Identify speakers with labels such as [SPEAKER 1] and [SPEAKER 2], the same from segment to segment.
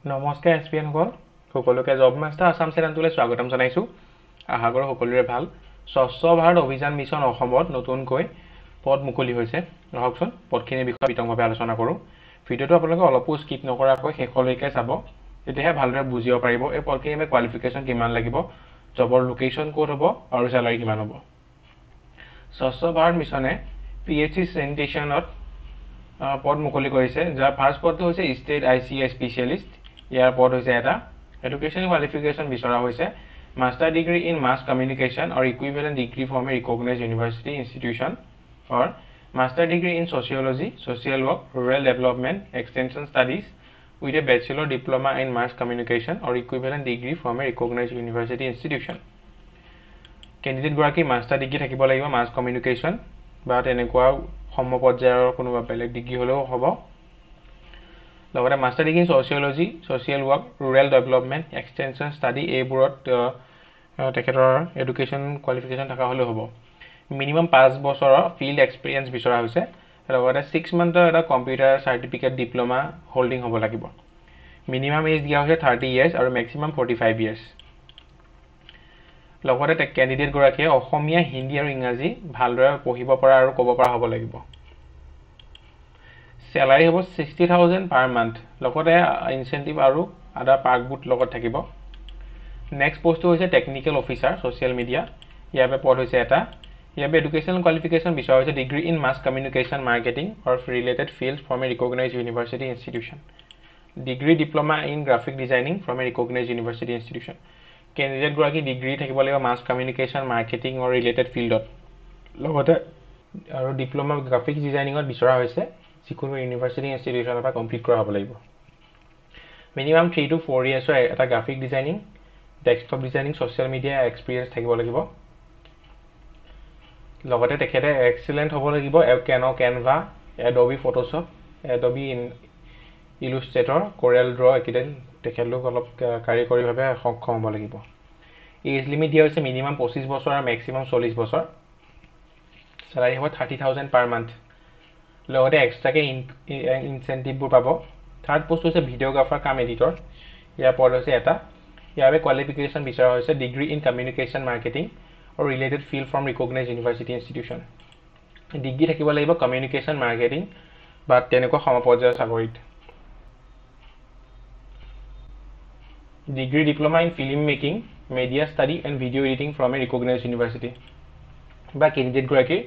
[SPEAKER 1] নমস্কাৰ এছপিএন সকল সকলোকে জব মাষ্টাৰ আসাম চেনেলটোলৈ স্বাগতম জনাইছোঁ। আশা কৰোঁ সকলোৰে ভাল। স্বচ্ছ ভাৰত অভিযান মিছন অসমত নতুনকৈ পদ মুকলি হৈছে। আহকচোন পদখিনিৰ বিষয়ে বিতংভাৱে আলোচনা কৰোঁ। ভিডিঅ'টো আপোনালোকে অলপো স্কিপ নকৰাকৈ শেষলৈকে চাব, তেতিয়াহে ভালদৰে বুজিব পাৰিব এই পদখিনিৰ কোৱালিফিকেশ্যন কিমান লাগিব, জবৰ লোকেশ্যন ক'ত হ'ব আৰু চেলাৰী কিমান হ'ব। স্বচ্ছ ভাৰত মিছনে PHC চেনিটেশ্যনত পদ মুকলি কৰিছে, যাৰ ফাৰ্ষ্ট পদটো হৈছে ষ্টেট ICS স্পেচিয়েলিষ্ট। ইয়াৰ পদ হৈছে এটা। এডুকেশ্যন কোৱালিফিকেশ্যন বিচৰা হৈছে master degree in mass communication or equivalent degree from a recognised university institution or master degree in sociology, social work, rural development, extension studies with a bachelor diploma in mass communication or equivalent degree from a recognised university institution. কেণ্ডিডেটগৰাকী master degree থাকিব লাগিব mass communication বা তেনেকুৱা সমপৰ্যায়ৰ কোনোবা বেলেগ degree হ'লেও হ'ব। লগতে master degree in sociology, social work, rural development, extension study এইবোৰত তেখেতৰ এডুকেশ্যন কোৱালিফিকেশ্যন থকা হ'লেও হ'ব। মিনিমাম 5 বছৰৰ ফিল্ড এক্সপিৰিয়েঞ্চ বিচৰা হৈছে। লগতে 6 মান্থৰ এটা কম্পিউটাৰ চাৰ্টিফিকেট ডিপ্ল'মা হোল্ডিং হ'ব লাগিব। মিনিমাম এজ দিয়া হৈছে 30 years আৰু মেক্সিমাম 45 years। লগতে কেণ্ডিডেটগৰাকীয়ে অসমীয়া, হিন্দী আৰু ইংৰাজী ভালদৰে পঢ়িব পৰা আৰু ক'ব পৰা হ'ব লাগিব। চেলাৰী হ'ব 60,000 পাৰ মান্থ। লগতে ইনচেণ্টিভ আৰু আদাৰ পাৰ্কবোৰ লগত থাকিব। নেক্সট পষ্টটো হৈছে টেকনিকেল অফিচাৰ ছ'চিয়েল মিডিয়া। ইয়াৰ বাবে পদ হৈছে এটা। ইয়াৰ বাবে এডুকেশ্যন কোৱালিফিকেশ্যন বিচৰা হৈছে degree in mass communication marketing or related field from a recognised university institution. Degree diploma in graphic designing from a recognised university institution. কেণ্ডিডেটগৰাকী ডিগ্ৰী থাকিব লাগিব mass communication marketing or related ফিল্ডত। লগতে আৰু diploma graphic ডিজাইনিঙত বিচৰা হৈছে যিকোনো university ইনষ্টিটিউশ্যনৰ পৰা কমপ্লিট কৰা হ'ব লাগিব। মিনিমাম 3 to 4 years এটা graphic designing, desktop designing, social media experience থাকিব লাগিব। লগতে তেখেতে এক্সিলেণ্ট হ'ব লাগিব Canva, Adobe Photoshop, Adobe Illustrator, Corel Draw এইকেইটা তেখেতলোক অলপ কাৰিকৰীভাৱে সক্ষম হ'ব লাগিব। এজ লিমিট দিয়া হৈছে মিনিমাম 25 বছৰ আৰু মেক্সিমাম 40 বছৰ। চেলাৰী হ'ব 30,000 পাৰ মান্থ। লগতে এক্সট্ৰাকৈ ইনচেণ্টিভবোৰ পাব। থাৰ্ড পষ্ট হৈছে ভিডিঅ'গ্ৰাফাৰ কাম এডিটৰ। ইয়াৰ পদ হৈছে এটা। ইয়াৰ বাবে কোৱালিফিকেশ্যন বিচৰা হৈছে ডিগ্ৰী ইন কমিউনিকেশ্যন মাৰ্কেটিং আৰু related field from recognised university institution. Degree থাকিব লাগিব কমিউনিকেশ্যন মাৰ্কেটিং বা তেনেকুৱা সমপৰ্যায়ৰ চাকৰিত। Degree diploma in film making, media study and video' editing from a recognised university. বা কেণ্ডিডেটগৰাকীৰ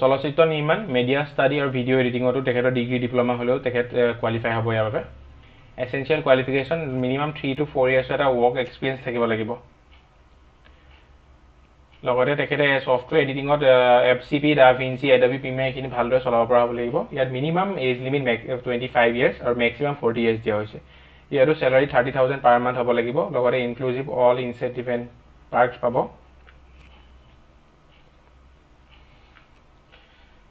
[SPEAKER 1] চলচ্চিত্ৰ নিৰ্মাণ, মিডিয়া ষ্টাডি আৰু ভিডিঅ' এডিটিঙতো তেখেতৰ ডিগ্ৰী ডিপ্ল'মা হ'লেও তেখেত কোৱালিফাই হ'ব ইয়াৰ বাবে। Essential qualification minimum 3 to 4 years এটা ৱৰ্ক এক্সপিৰিয়েঞ্চ থাকিব লাগিব। লগতে তেখেতে software এডিটিঙত FCP, DaVinci, Adobe Premiere এইখিনি ভালদৰে চলাব পৰা হ'ব লাগিব। ইয়াত মিনিমাম এজ লিমিট 25 years আৰু মেক্সিমাম 40 years দিয়া হৈছে। ইয়াতো চেলাৰী 30,000 পাৰ মান্থ হ'ব লাগিব। লগতে ইনক্লুজিভ অল ইনচেণ্টিভ এণ্ড পাৰ্কছ পাব।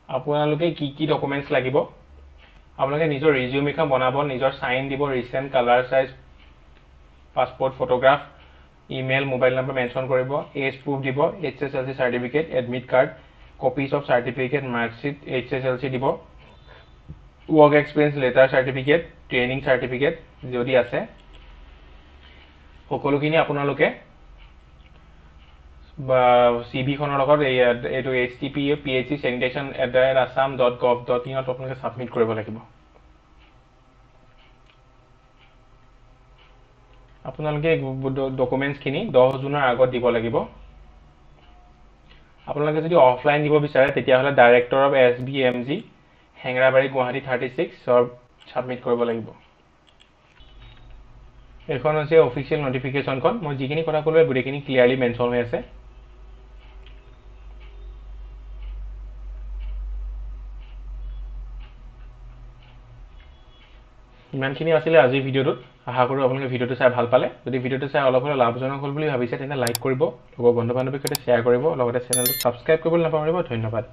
[SPEAKER 1] আপোনালোকে কি ডকুমেণ্টছ লাগিব, আপোনালোকে নিজৰ ৰিজিউম এখন বনাব, নিজৰ চাইন দিব, recent colour size passport photograph, email, mobile number mention কৰিব, এজ প্ৰুফ দিব, HSLC certificate, admit card, copies of certificate, marksheet, HSLC দিব, work experience letter certificate, training certificate যদি আছে, সকলোখিনি আপোনালোকে বা CV-খনৰ লগত এইটো HTTP PHC sanitation@assam.gov.in আপোনালোকে ছাবমিট কৰিব লাগিব। আপোনালোকে ডকুমেণ্টছখিনি 10 জুনৰ আগত দিব লাগিব। আপোনালোকে যদি অফলাইন দিব বিচাৰে তেতিয়াহ'লে director of SBMG, Hengerabari, Guwahati 36 submit কৰিব লাগিব। এইখন হৈছে অফিচিয়েল নটিফিকেশ্যনখন। মই যিখিনি কথা ক'লোঁ গোটেইখিনি ক্লিয়াৰলি মেনশ্যন হৈ আছে। ইমানখিনি আছিলে আজিৰ ভিডিঅ'টোত। আশা কৰোঁ আপোনালোকে ভিডিঅ'টো চাই ভাল পালে। যদি ভিডিঅ'টো চাই অলপ হ'লেও লাভজনক হ'ল বুলি ভাবিছে তেন্তে লাইক কৰিব, লগৰ বন্ধু বান্ধৱীৰ সৈতে শ্বেয়াৰ কৰিব, লগতে চেনেলটো ছাবস্ক্ৰাইব কৰিবলৈ নাপাহৰিব। ধন্যবাদ।